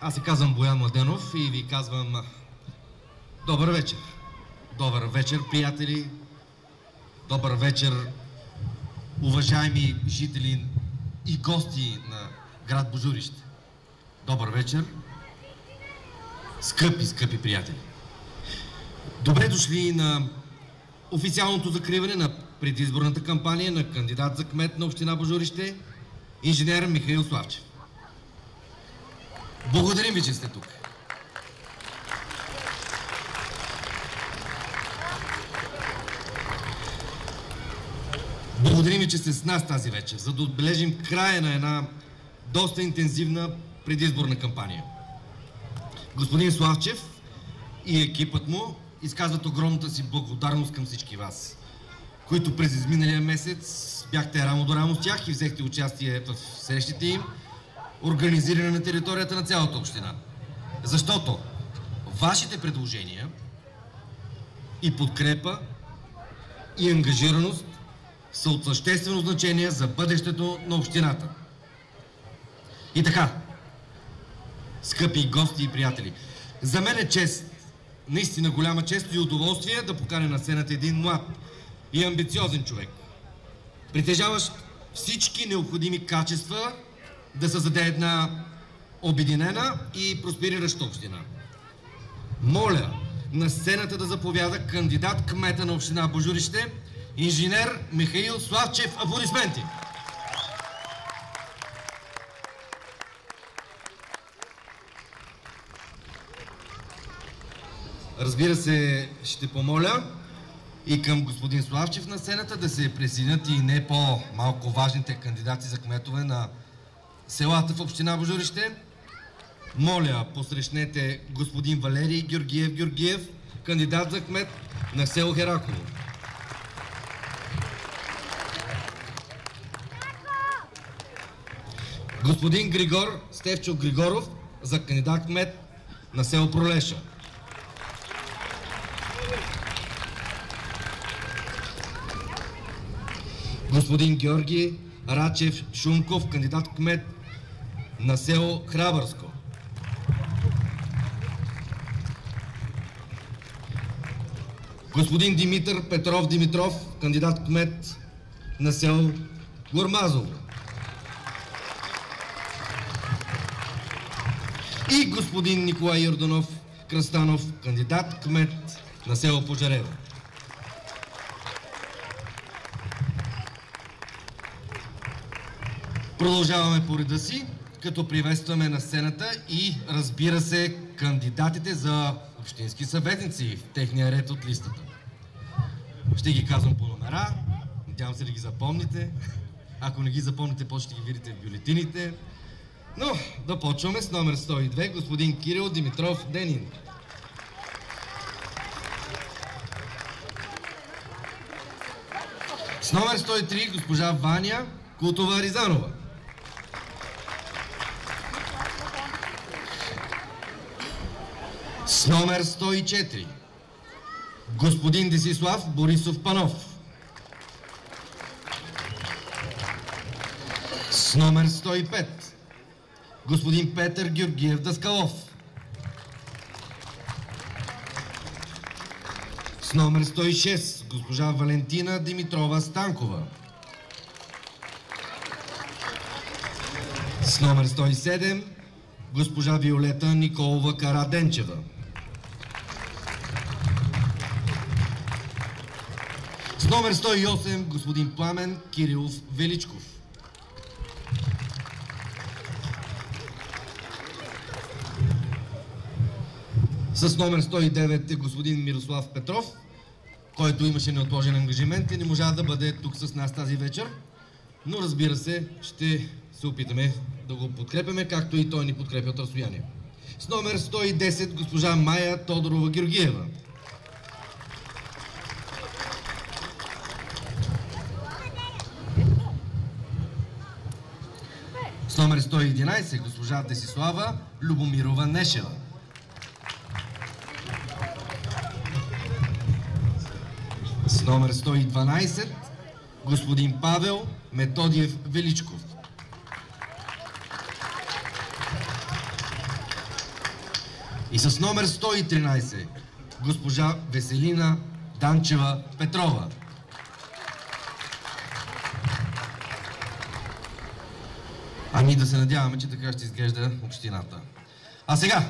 Аз се казвам Боян Младенов и ви казвам добър вечер. Добър вечер, приятели. Добър вечер, уважаеми жители и гости на град Божурище. Добър вечер, скъпи приятели. Добре дошли на официалното закриване на предизборната кампания на кандидат за кмет на община Божурище, инженер Михаил Славчев. Благодарим ви, че сте тук. Благодарим ви, че сте с нас тази вечер, за да отбележим края на една доста интензивна предизборна кампания. Господин Славчев и екипът му изказват огромната си благодарност към всички вас, които през изминалия месец бяхте рамо до рамо с тях и взехте участие в срещите им, организирани на територията на цялата община. Защото вашите предложения и подкрепа и ангажираност са от съществено значение за бъдещето на общината. И така, скъпи гости и приятели, за мен е чест, наистина голяма чест и удоволствие да поканя на сцената един млад и амбициозен човек, притежаващ всички необходими качества да създаде една обединена и просперираща община. Моля на сцената да заповяда кандидат кмета на община Божурище, инженер Михаил Славчев. Аплодисменти! Разбира се, ще помоля и към господин Славчев на сцената да се присъединят и не по-малко важните кандидати за кметове на селата в община Божурище. Моля, посрещнете господин Валерий Георгиев, кандидат за кмет на село Хераково. Господин Григор Стефчо Григоров за кандидат кмет на село Пролеша. Господин Георги Рачев Шумков, кандидат кмет на село Храбърско. Господин Димитър Петров Димитров, кандидат кмет на село Гормазово. И господин Николай Йорданов Кръстанов, кандидат кмет на село Пожарево. Продължаваме по реда си, като приветстваме на сцената и, разбира се, кандидатите за общински съветници в техния ред от листата. Ще ги казвам по номера, надявам се да ги запомните. Ако не ги запомните, после ще ги видите в бюлетините. Но да почваме с номер 102, господин Кирил Димитров Денин. С номер 103, госпожа Ваня Кутова Ризанова. С номер 104, господин Десислав Борисов Панов. С номер 105, господин Петър Георгиев Даскалов. С номер 106, госпожа Валентина Димитрова Станкова. С номер 107, госпожа Виолета Николова Караденчева. С номер 108, господин Пламен Кирилов Величков. С номер 109 е господин Мирослав Петров, който имаше неотложен ангажимент и не можа да бъде тук с нас тази вечер, но разбира се, ще се опитаме да го подкрепяме, както и той ни подкрепя от разстояние. С номер 110 госпожа Майя Тодорова Георгиева. С номер 111 госпожа Десислава Любомирова Нешева. С номер 112 господин Павел Методиев Величков. И с номер 113 госпожа Веселина Данчева Петрова. Ами да се надяваме, че така ще изглежда общината. А сега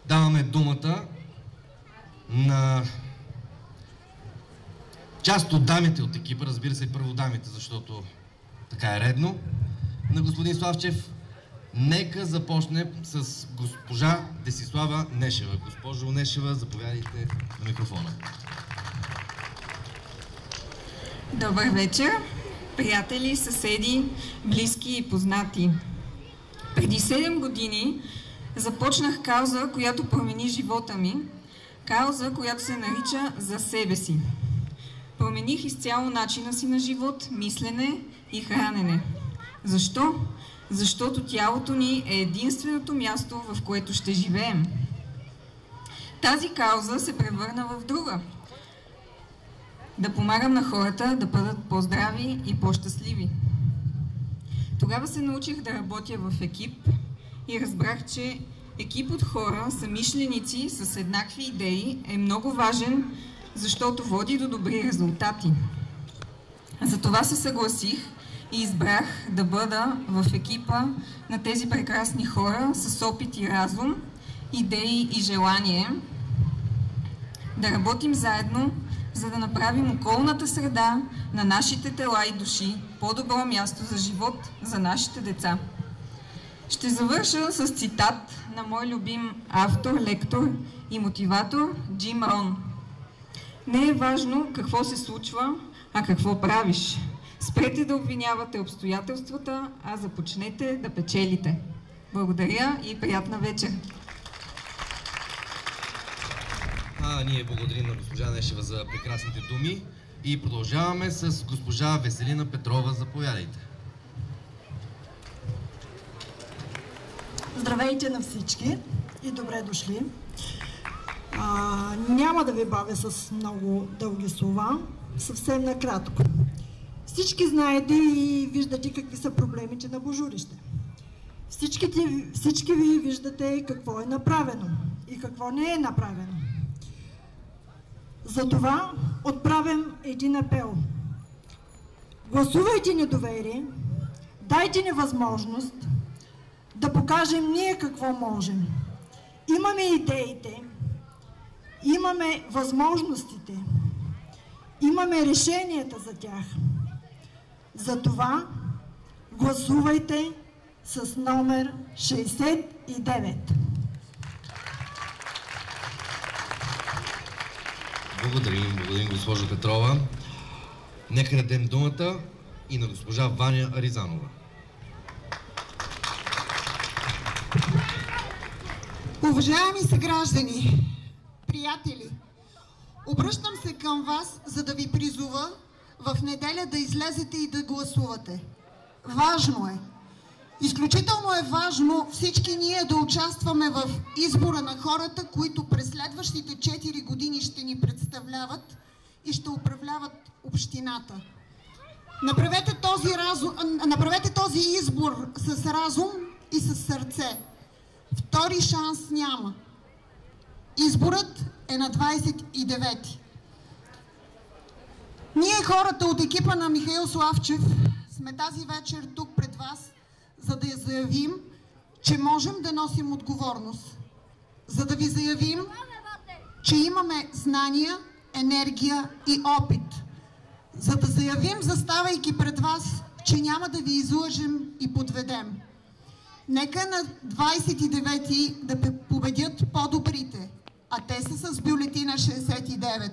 даваме думата на част от дамите от екипа, разбира се първо дамите, защото така е редно, на господин Славчев. Нека започне с госпожа Десислава Нешева. Госпожо Нешева, заповядайте на микрофона. Добър вечер, приятели, съседи, близки и познати. Преди 7 години започнах кауза, която промени живота ми. Кауза, която се нарича "За себе си". Промених изцяло начина си на живот, мислене и хранене. Защо? Защото тялото ни е единственото място, в което ще живеем. Тази кауза се превърна в друга. Да помагам на хората да бъдат по-здрави и по-щастливи. Тогава се научих да работя в екип и разбрах, че екип от хора, съмишленици с еднакви идеи е много важен, защото води до добри резултати. Затова се съгласих и избрах да бъда в екипа на тези прекрасни хора с опит и разум, идеи и желание да работим заедно, за да направим околната среда на нашите тела и души по-добро място за живот за нашите деца. Ще завърша с цитат на мой любим автор, лектор и мотиватор Джим Рон. Не е важно какво се случва, а какво правиш. Спрете да обвинявате обстоятелствата, а започнете да печелите. Благодаря и приятна вечер! Ние благодарим на госпожа Нешева за прекрасните думи и продължаваме с госпожа Веселина Петрова. Заповядайте. Здравейте на всички и добре дошли. Няма да ви бавя с много дълги слова, съвсем накратко. Всички знаете и виждате какви са проблемите на Божурище. Всички ви виждате какво е направено и какво не е направено. Затова отправям един апел. Гласувайте недоверие, дайте ни възможност да покажем ние какво можем. Имаме идеите, имаме възможностите, имаме решенията за тях. Затова гласувайте с номер 69. Благодарим, госпожо Петрова. Нека дадем думата и на госпожа Ваня Аризанова. Уважаеми съграждани, приятели, обръщам се към вас, за да ви призова в неделя да излезете и да гласувате. Важно е. Изключително е важно всички ние да участваме в избора на хората, които през следващите 4 години ще ни представляват и ще управляват общината. Направете този избор с разум и с сърце. Втори шанс няма. Изборът е на 29-ти. Ние, хората от екипа на Михаил Славчев, сме тази вечер тук пред вас, за да я заявим, че можем да носим отговорност. За да ви заявим, че имаме знания, енергия и опит. За да заявим, заставайки пред вас, че няма да ви излъжем и подведем. Нека на 29-ти да победят по-добрите, а те са с бюлетина 69.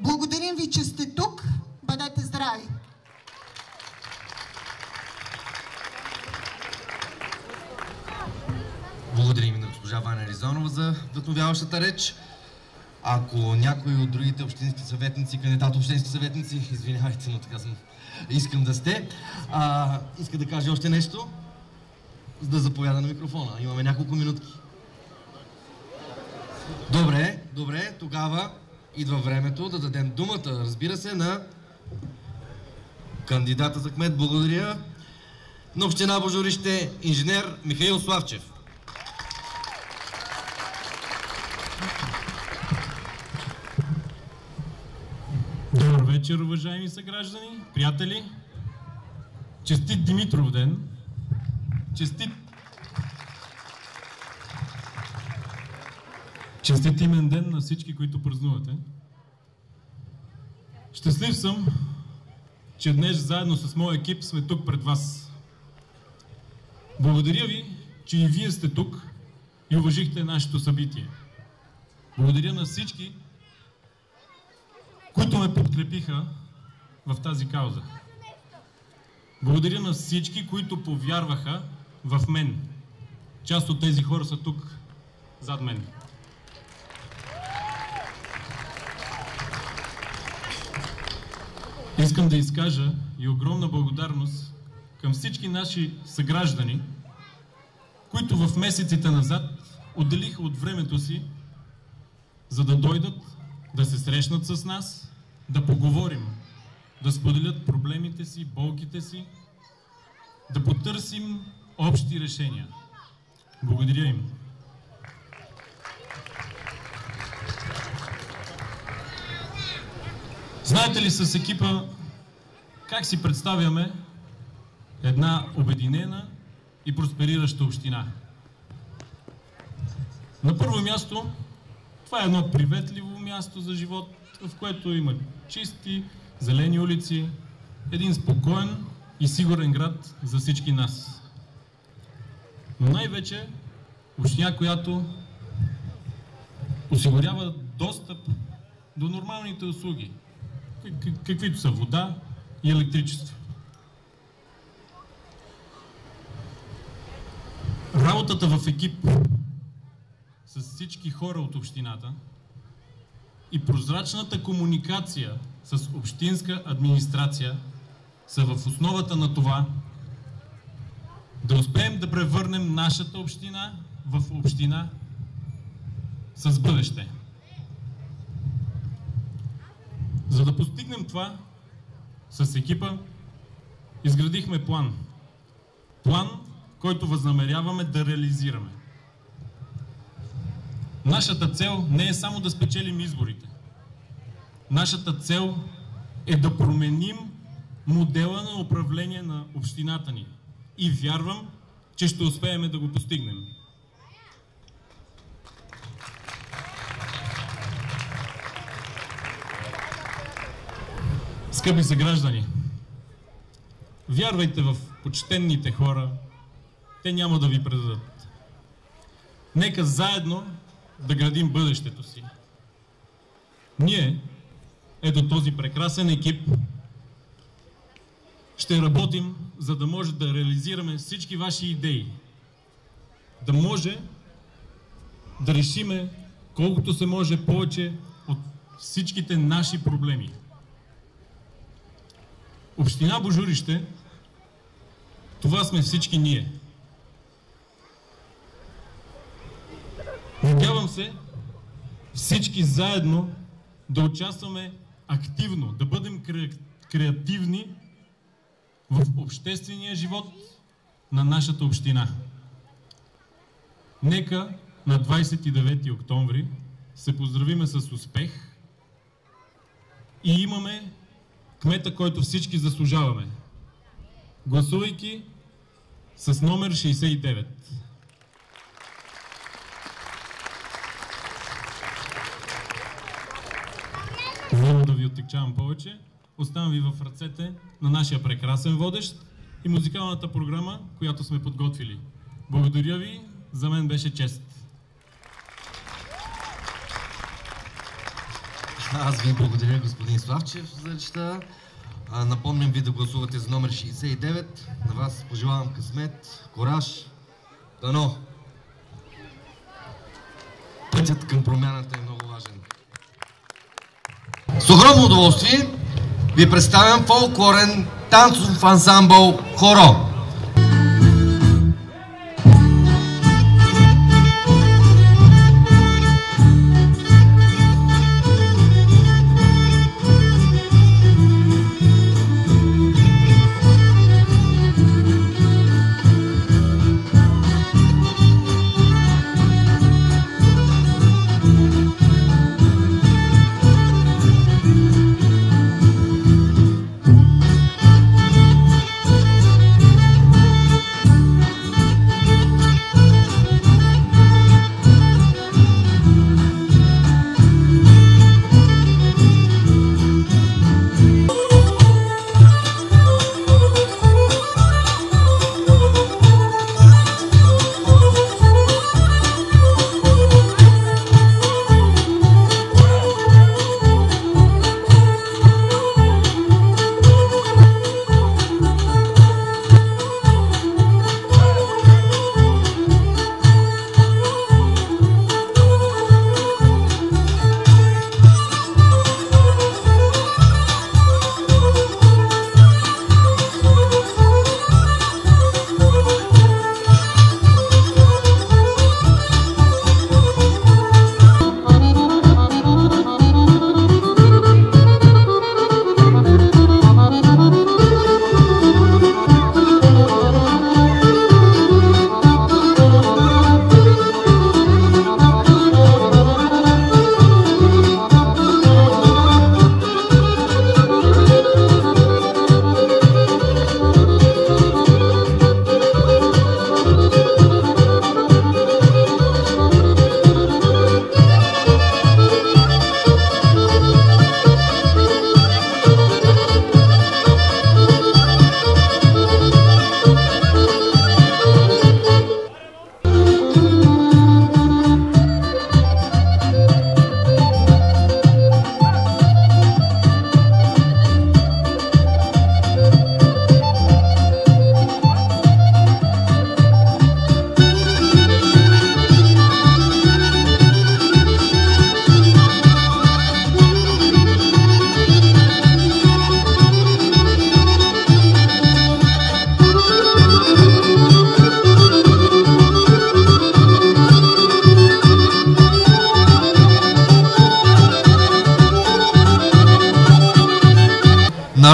Благодарим ви, че сте тук. Бъдете здрави! Благодарим на госпожа Ваня Аризанова за вдъхновяващата реч. Ако някой от другите общински съветници, кандидат общински съветници, извинявайте, но така искам да сте, иска да каже още нещо, да заповяда на микрофона. Имаме няколко минутки. Добре, тогава идва времето да дадем думата, разбира се, на кандидата за кмет. Благодаря. На община Божурище, инженер Михаил Славчев. вечер, уважаеми съграждани, приятели. Честит Димитров ден. Честит имен ден на всички, които празнувате. Щастлив съм, че днес заедно с моя екип сме тук пред вас. Благодаря ви, че и вие сте тук и уважихте нашето събитие. Благодаря на всички, които ме подкрепиха в тази кауза. Благодаря на всички, които повярваха в мен. Част от тези хора са тук, зад мен. Искам да изкажа и огромна благодарност към всички наши съграждани, които в месеците назад отделиха от времето си, за да дойдат, да се срещнат с нас, да поговорим, да споделят проблемите си, болките си, да потърсим общи решения. Благодаря им. Знаете ли с екипа как си представяме една обединена и просперираща община? На първо място, това е едно приветливо място за живот, в което има чисти, зелени улици, един спокоен и сигурен град за всички нас. Но най-вече община, която осигурява достъп до нормалните услуги, каквито са вода и електричество. Работата в екип с всички хора от общината и прозрачната комуникация с общинска администрация са в основата на това да успеем да превърнем нашата община в община с бъдеще. За да постигнем това, с екипа изградихме план. План, който възнамеряваме да реализираме. Нашата цел не е само да спечелим изборите. Нашата цел е да променим модела на управление на общината ни. И вярвам, че ще успеем да го постигнем. Скъпи съграждани, вярвайте в почтенните хора, те няма да ви предадат. Нека заедно да градим бъдещето си. Ние, ето този прекрасен екип, ще работим, за да може да реализираме всички ваши идеи. Да може да решиме колкото се може повече от всичките наши проблеми. Община Божурище, това сме всички ние. Надявам се всички заедно да участваме активно, да бъдем креативни в обществения живот на нашата община. Нека на 29 октомври се поздравиме с успех и имаме кмета, който всички заслужаваме, гласувайки с номер 69. Няма да ви оттекчавам повече. Оставам ви в ръцете на нашия прекрасен водещ и музикалната програма, която сме подготвили. Благодаря ви, за мен беше чест. Аз ви благодаря, господин Славчев, за речта. Напомням ви да гласувате за номер 69. На вас пожелавам късмет, кораж. Дано! Пътят към промяната е много важен. С огромно удоволствие ви представям фолклорен танцов ансамбъл Хоро.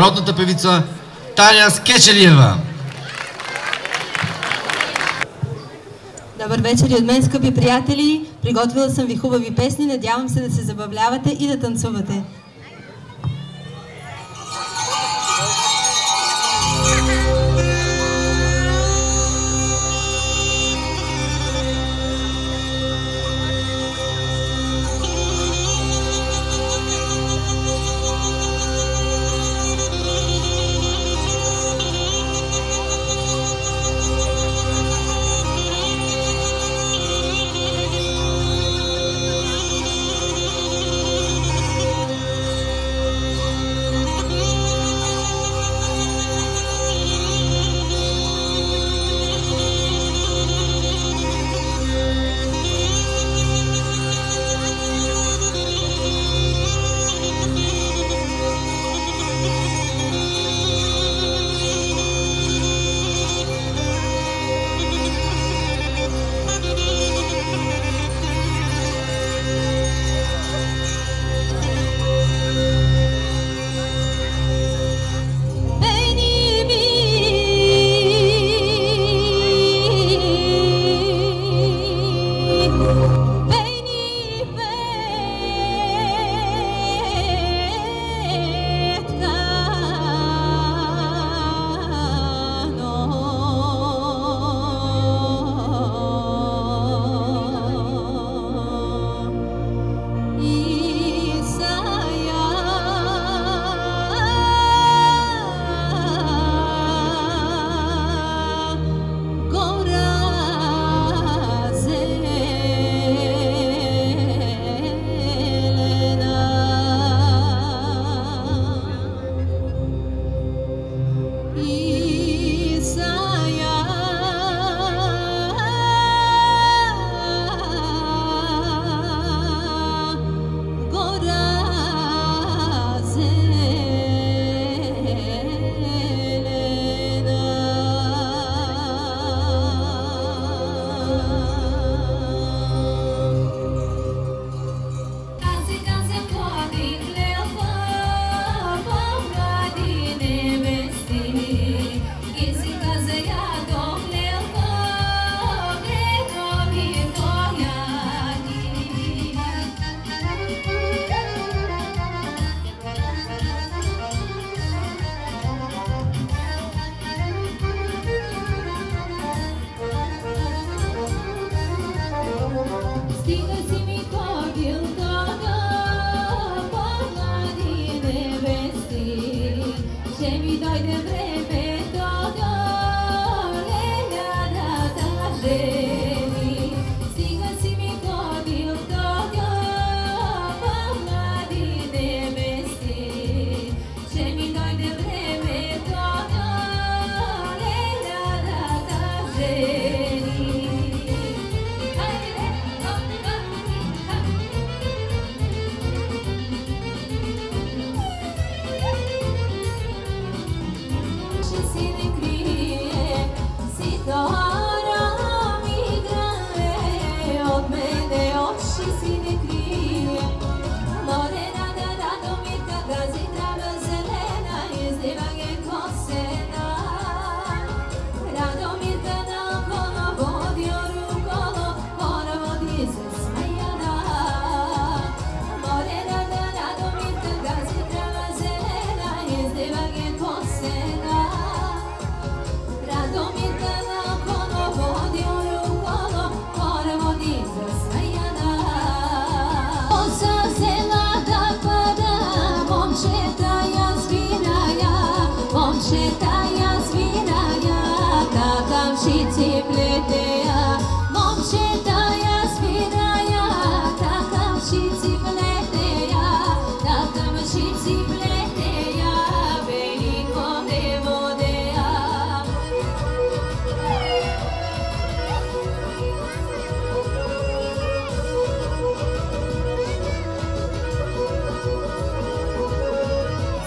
народната певица Таня Скечелиева. Добър вечер и от мен, скъпи приятели! Приготвила съм ви хубави песни, надявам се да се забавлявате и да танцувате.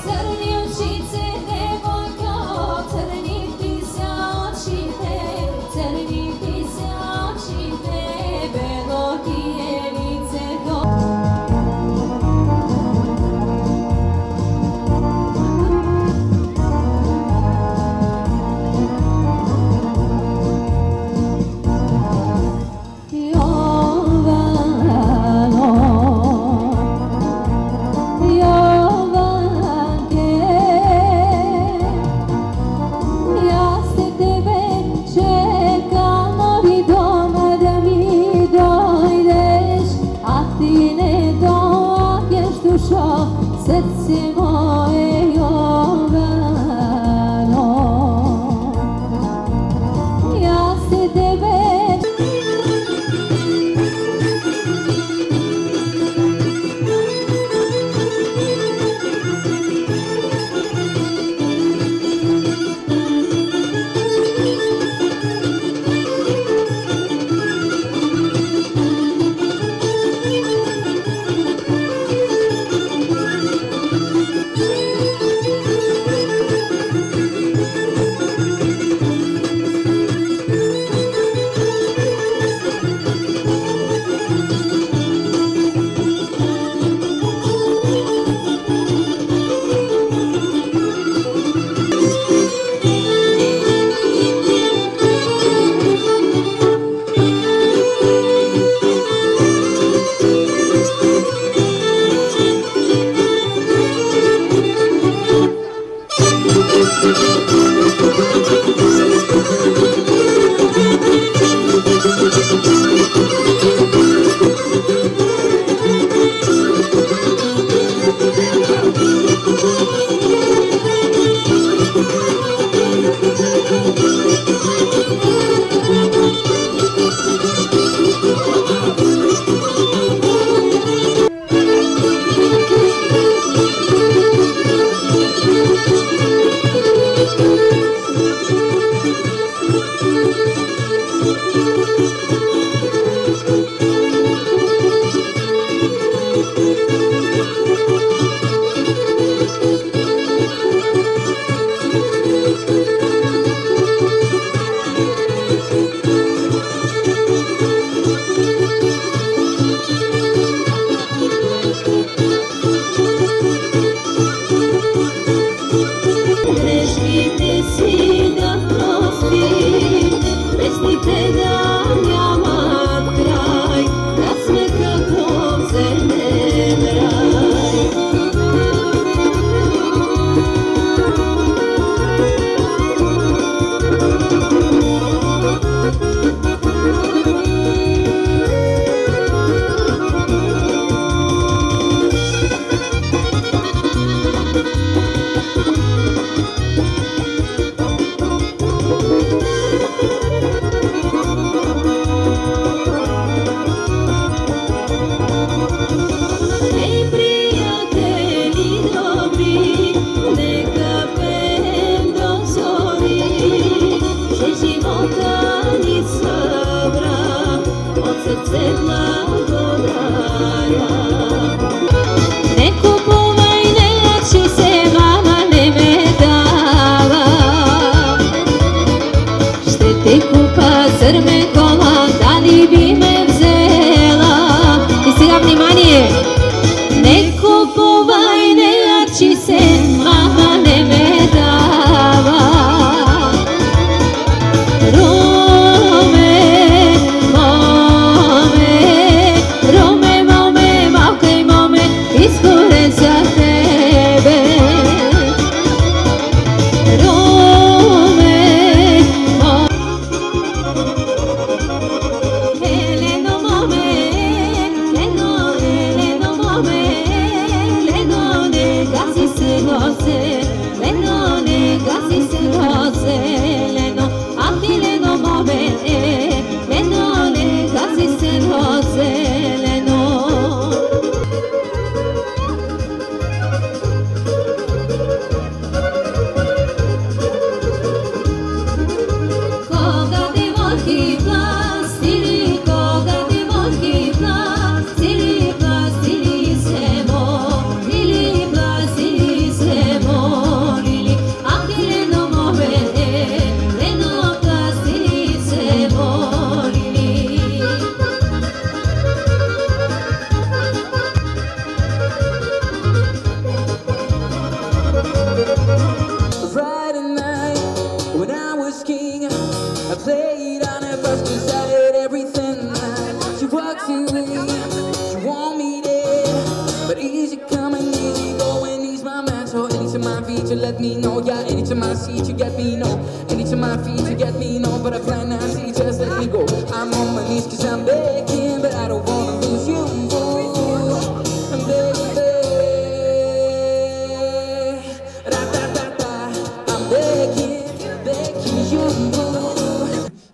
Zărni ucice devojko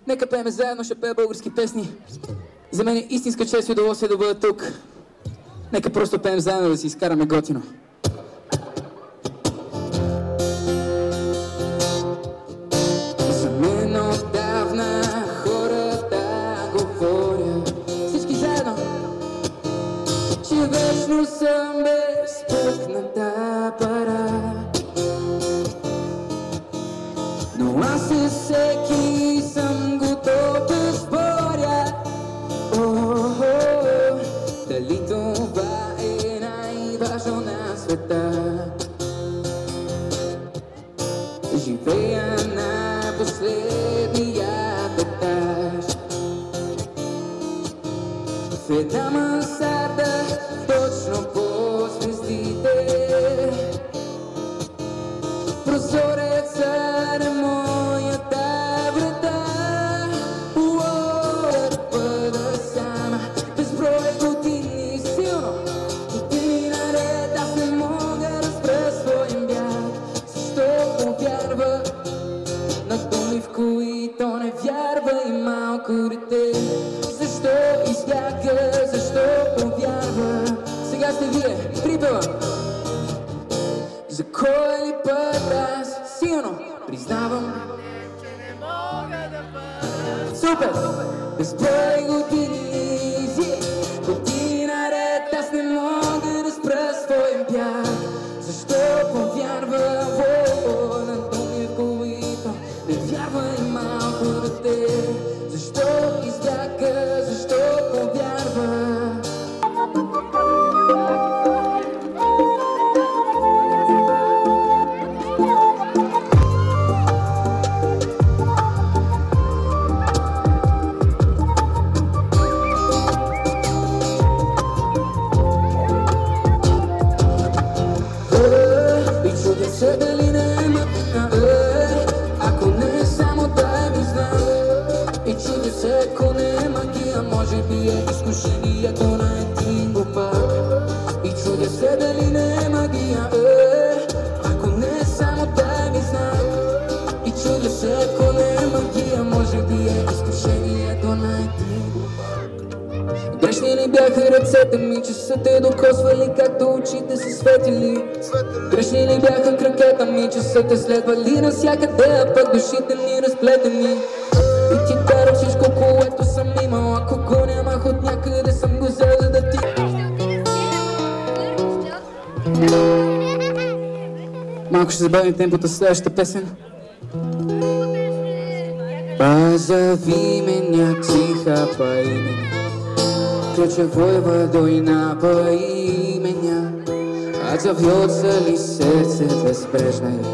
Нека пеем заедно, ще пея български песни. За мен е истинска чест и удоволствие да бъда тук. Нека просто пеем заедно, да си изкараме готино. За мен отдавна хората говорят, всички заедно, че вечно съм безпътната пара. Но аз със всеки съм готов да споря. Дали това е най-важно на света? Живея на последния етаж в една мансарда, точно по звездите. Прозореца вярва на думи, в които не вярва и малко дете. Защо избяга, защо повярва? Сега сте вие, припева. За кой ли път аз силно признавам, супер! Безброй години наред, аз не мога да спра своя бяг. Защо повярва на думи, в които не вярва и малко дете? Защо избяга, защо повярва? Ако не е само да ми знам, и чудя се, ако не е магия, може би е изкушението на един глупак. И чудя се дали не е магия, ако не е само да ми знам, и чудя се, ако не е магия, може би е изкушението на един глупак. Грешни ли бяха ръцете ми, че са те докосвали, както очите са светили? Грешни ли бяха краката ми, че са те следвали навсякъде, а пък душите ни разплетени? И ти дара всичко, което съм имал, ако го нямах от някъде, съм го взел, за да ти... Малко ще забавим темпото с следващата песен. Позови меня, тихо поимени, ключевой водой напои меня. Отзовется ли сердце безбрежное,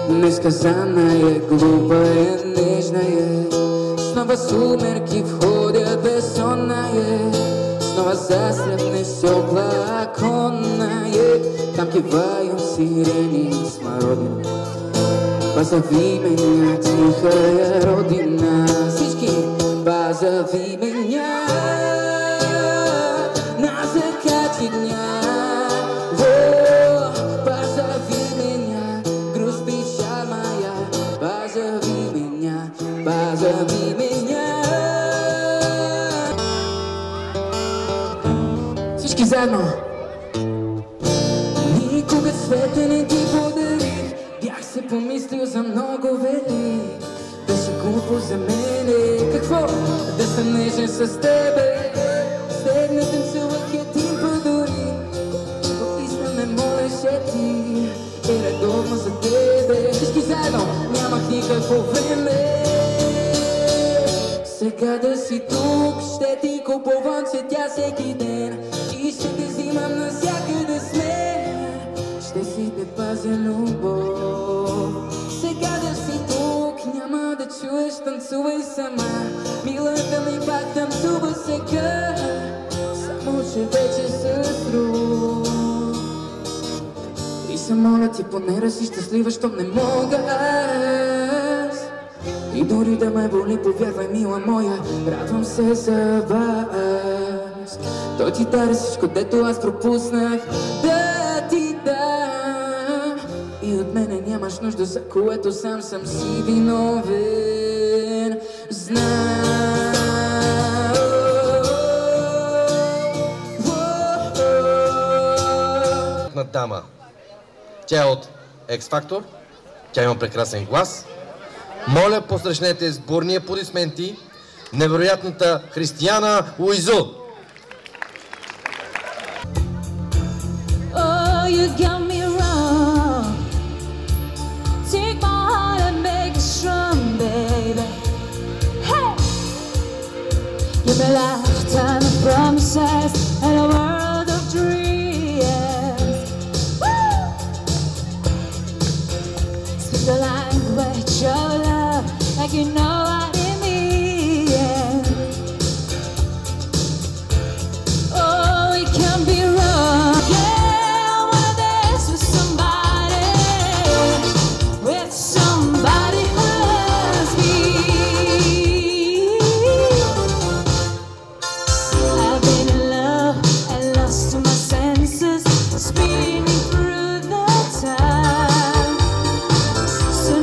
несказанное, глупое, нежное? Снова сумерки входят бессонное, снова застряпны стекла оконное. Там кивают сирени смородины. Позови меня, тихая родина. Всички, позови меня на закате дня. Позови меня, грусть, печаль моя. Позови меня, позови меня. Всички заедно. Никога света не ти подарих, бях се помислил за много велик. Беше глупо за мене, какво? Да съм нежен с тебе. Седна танцувах един път дори, по-писна ме молеше ти, и редовно за тебе. Всички заедно, нямах никакво време. Сега да си тук, ще ти купувам цветя всеки ден и ще те взимам навсякъде с мен. Ще си те пазя любов. Сега да си тук, няма да чуеш, танцувай сама. Милата ми пак танцува сега, само че вече с друг. И се моля ти, поне да си щастлива, щом не мога аз. И дори да ме боли, повярвай, мила моя, радвам се за вас. Той ти даде всичко, дето аз пропуснах да ти дам. И от мене нямаш нужда, за което сам съм си виновен. Знам. Дама. Тя е от X-Factor, тя има прекрасен глас. Моля, посрещнете с бурни аплодисменти невероятната Християна Луизо. Oh, you got me wrong. Take my heart and make it strong, baby. Hey! Give me a lifetime of promises and a world of dreams. Woo! Speak the language of love like you know what it means. Oh, it can be wrong. Yeah, I wanna dance with somebody who loves me. I've been in love and lost to my senses, spinning through the time. So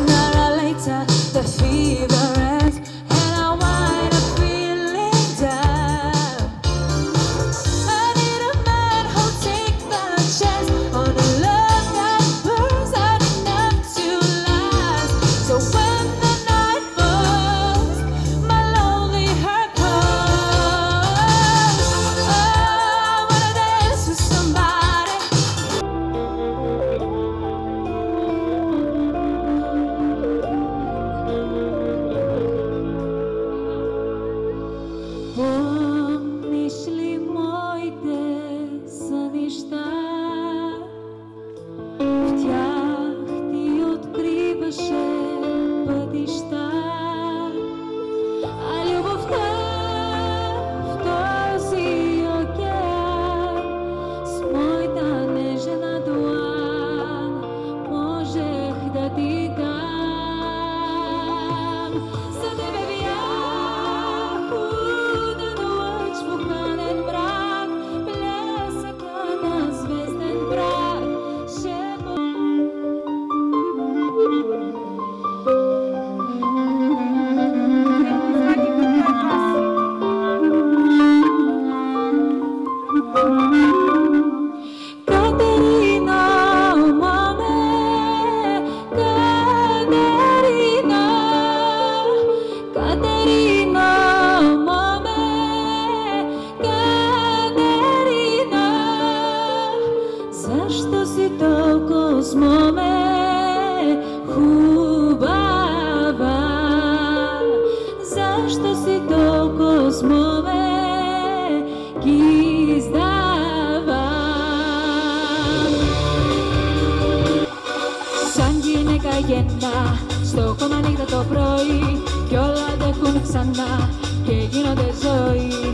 ξυπνά στο κόμμα νύχτα το πρωί κι όλα αντέχουν ξανά και γίνονται ζωή.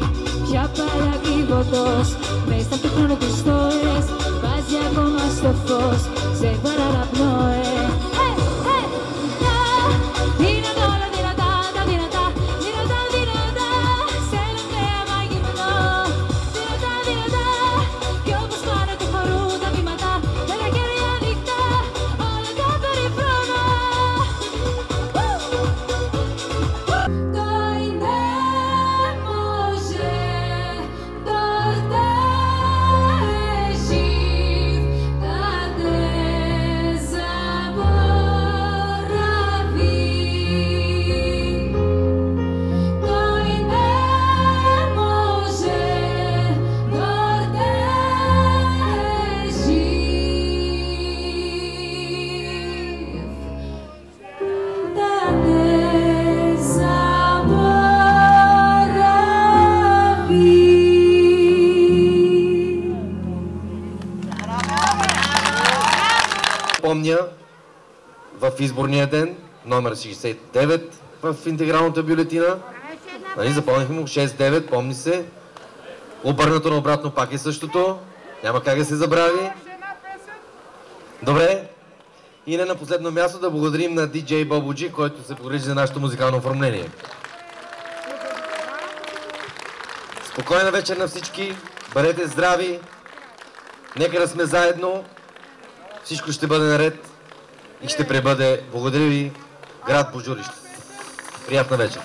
Πια παλιά κρύβωτος μες στα του χρόνου τις τόες βάζει ακόμα στο φως σε παραναπνόε. Δυνατά όλα δυνατά, τα δυνατά, δυνατά, δυνατά σε ένα θέαμα γυμνό. Δυνατά, δυνατά κι όπως πάνω του χορού τα βήματα με τα χέρια ανοιχτά όλα τα περιφρονώ. Помня в изборния ден, номер 69 в интегралната бюлетина. Нали, запомнихме му 6-9, помни се. Обърнато на обратно пак е същото. Няма как да се забрави. Добре. И не на последно място да благодарим на DJ Бободжи, който се погрижи за нашето музикално оформление. Спокойна вечер на всички. Бъдете здрави. Нека да сме заедно. Всичко ще бъде наред и ще пребъде. Благодаря ви, град Божурище. Приятна вечер.